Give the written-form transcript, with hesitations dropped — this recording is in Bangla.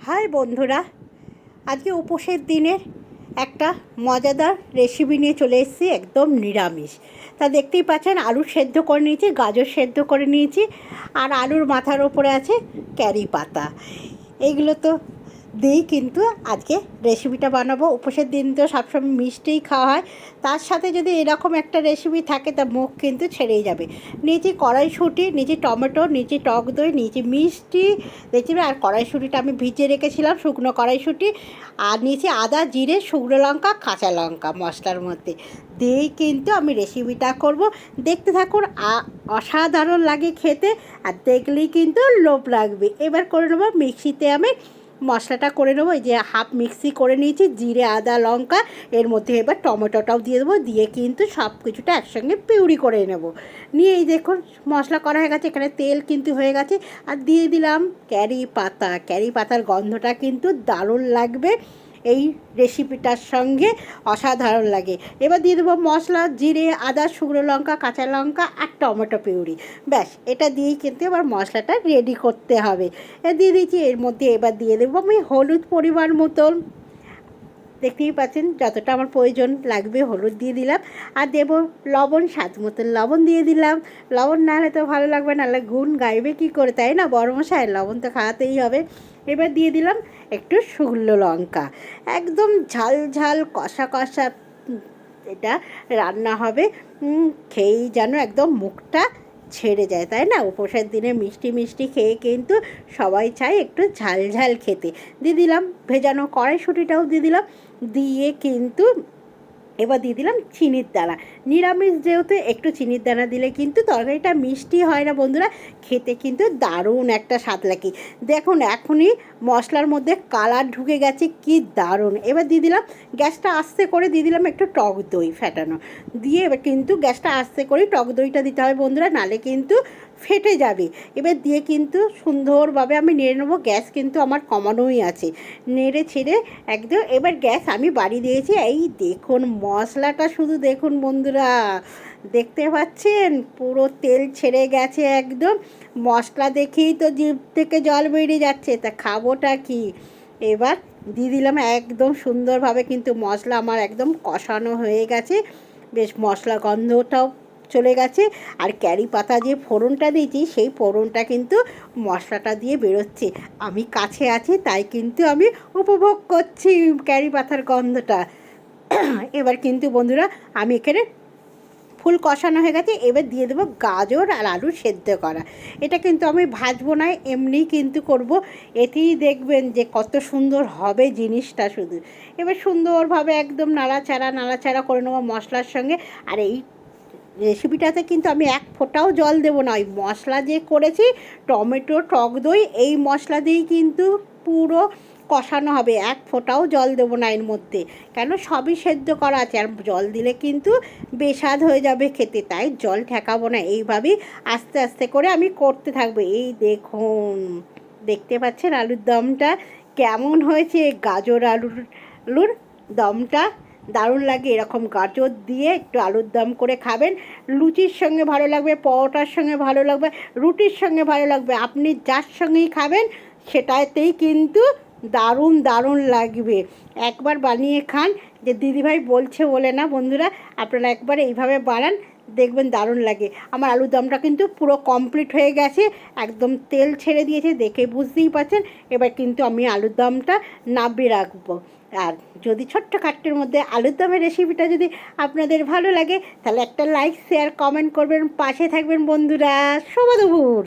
হাই বন্ধুরা, আজকে উপোসের দিনের একটা মজাদার রেসিপি নিয়ে চলে এসেছি, একদম নিরামিষ। তা দেখতেই পাচ্ছেন, আলু সেদ্ধ করে নিয়েছি, গাজর সেদ্ধ করে নিয়েছি, আর আলুর মাথার ওপরে আছে ক্যারি পাতা। এইগুলো তো দিয়েই কিন্তু আজকে রেসিপিটা বানাবো। উপোসের দিন তো সবসময় মিষ্টিই খাওয়া হয়, তার সাথে যদি এরকম একটা রেসিপি থাকে তা মুখ কিন্তু ছেড়েই যাবে। নিচে কড়াইশুঁটি, নিচে টমেটো, নিচে টক দই, নিচে মিষ্টি দেখছি। আর কড়াইশুঁটিটা আমি ভিজিয়ে রেখেছিলাম, শুকনো কড়াইশুঁটি। আর নিচে আদা, জিরে, শুকনো লঙ্কা, কাঁচা লঙ্কা মশলার মধ্যে দিয়েই কিন্তু আমি রেসিপিটা করব। দেখতে থাকুন, অসাধারণ লাগে খেতে, আর দেখলেই কিন্তু লোভ লাগবে। এবার করে নেবো মিক্সিতে, আমি মশলাটা করে নেবো। এই যে হাফ মিক্সি করে নিয়েছি, জিরে, আদা, লঙ্কা, এর মধ্যে এবার টমেটোটাও দিয়ে দেবো, দিয়ে কিন্তু সব কিছুটা একসঙ্গে পিউরি করে নেব। নিয়ে এই দেখুন মশলা করা হয়ে গেছে, এখানে তেল কিন্তু হয়ে গেছে। আর দিয়ে দিলাম ক্যারি পাতা। ক্যারি পাতার গন্ধটা কিন্তু দারুণ লাগবে এই রেসিপিটার সঙ্গে, অসাধারণ লাগে। এবার দিয়ে দেবো মশলা, জিরে, আদা, শুকনো লঙ্কা, কাঁচা লঙ্কা আর টমেটো পিউরি। ব্যাস, এটা দিয়েই কিন্তু এবার মশলাটা রেডি করতে হবে। দিয়ে দিয়েছি, এর মধ্যে এবার দিয়ে দেবো আমি হলুদ পরিমাণ মতন। দেখতেই পাচ্ছেন যতটা আমার প্রয়োজন লাগবে হলুদ দিয়ে দিলাম। আর দেবো লবণ, স্বাদ মতন লবণ দিয়ে দিলাম। লবণ না হলে তো ভালো লাগবে, নাহলে গুণ গাইবে কী করে, তাই না? বড় মশাই, লবণ তো খাওয়াতেই হবে। এবার দিয়ে দিলাম একটু শুকনো লঙ্কা। একদম ঝাল ঝাল কষা কষা এটা রান্না হবে। খেয়েই যেন একদম মুখটা ছেড়ে যায়, তাই না? উপোসের দিনে মিষ্টি মিষ্টি খেয়ে কিন্তু সবাই চায় একটু ঝাল ঝাল খেতে। দিয়ে দিলাম ভেজানো কড়াইশুঁটিটাও দিয়ে দিলাম, দিয়ে কিন্তু এবার দিয়ে দিলাম চিনির দানা। নিরামিষ যেহেতু একটু চিনির দানা দিলে কিন্তু তরকারিটা মিষ্টি হয় না বন্ধুরা, খেতে কিন্তু দারুণ একটা স্বাদ লাগে। দেখুন এখনই মশলার মধ্যে কালার ঢুকে গেছে, কি দারুণ। এবার দিয়ে দিলাম গ্যাসটা আস্তে করে, দিয়ে দিলাম একটু টক দই ফেটানো, দিয়ে এবার কিন্তু গ্যাসটা আস্তে করে টক দইটা দিতে হবে বন্ধুরা, নালে কিন্তু ফেটে যাবে। এবার দিয়ে কিন্তু সুন্দরভাবে আমি নেড়ে নেবো। গ্যাস কিন্তু আমার কমানোই আছে, নেড়ে ছেড়ে একদম এবার গ্যাস আমি বাড়িয়ে দিয়েছি। এই দেখুন মশলাটা শুধু দেখুন বন্ধুরা, দেখতে পাচ্ছেন পুরো তেল ছেড়ে গেছে একদম। মশলা দেখেই তো জিভ থেকে জল বেরিয়ে যাচ্ছে, তা খাবোটা কি। এবার দিয়ে দিলাম একদম সুন্দরভাবে, কিন্তু মশলা আমার একদম কষানো হয়ে গেছে, বেশ মশলা গন্ধটাও চলে গেছে। আর ক্যারি পাতা যে ফোড়নটা দিয়েছি, সেই ফোড়নটা কিন্তু মশলাটা দিয়ে বেরোচ্ছে। আমি কাছে আছি তাই কিন্তু আমি উপভোগ করছি ক্যারি পাতার গন্ধটা। এবার কিন্তু বন্ধুরা আমি এখানে ফুল কষানো হয়ে গেছে, এবার দিয়ে দেবো গাজর আর আলু সেদ্ধ করা। এটা কিন্তু আমি ভাজবো না, এমনিই কিন্তু করব। এতেই দেখবেন যে কত সুন্দর হবে জিনিসটা শুধু। এবার সুন্দরভাবে একদম নাড়াচাড়া নাড়াচাড়া করে নেবো মশলার সঙ্গে। আর এই রেসিপিটাতে কিন্তু আমি এক ফোঁটাও জল দেবো না, ওই মশলা যে করেছি টমেটো, টক দই, এই মশলা দিয়েই কিন্তু পুরো কষানো হবে। এক ফোঁটাও জল দেবো না এর মধ্যে, কেন সবই সেদ্ধ করা আছে, আর জল দিলে কিন্তু বেস্বাদ হয়ে যাবে খেতে, তাই জল ঠেকাবো না। এইভাবেই আস্তে আস্তে করে আমি করতে থাকবো। এই দেখুন, দেখতে পাচ্ছেন আলুর দমটা কেমন হয়েছে। গাজর আলুর দমটা দারুণ লাগে, এরকম গাজর দিয়ে একটু আলুর দম করে খাবেন। লুচির সঙ্গে ভালো লাগবে, পরোটার সঙ্গে ভালো লাগবে, রুটির সঙ্গে ভালো লাগবে, আপনি যার সঙ্গেই খাবেন সেটাতেই কিন্তু দারুণ দারুণ লাগবে। একবার বানিয়ে খান, যে দিদিভাই বলছে বলে না বন্ধুরা, আপনারা একবার এইভাবে বানান, দেখবেন দারুণ লাগে। আমার আলুর দমটা কিন্তু পুরো কমপ্লিট হয়ে গেছে, একদম তেল ছেড়ে দিয়েছে, দেখে বুঝতেই পারছেন। এবার কিন্তু আমি আলুর দমটা নামিয়ে রাখবো। আর যদি ছোট্ট খাট্টের মধ্যে আলুর দমের রেসিপিটা যদি আপনাদের ভালো লাগে, তাহলে একটা লাইক, শেয়ার, কমেন্ট করবেন, পাশে থাকবেন বন্ধুরা। শুভ দুপুর।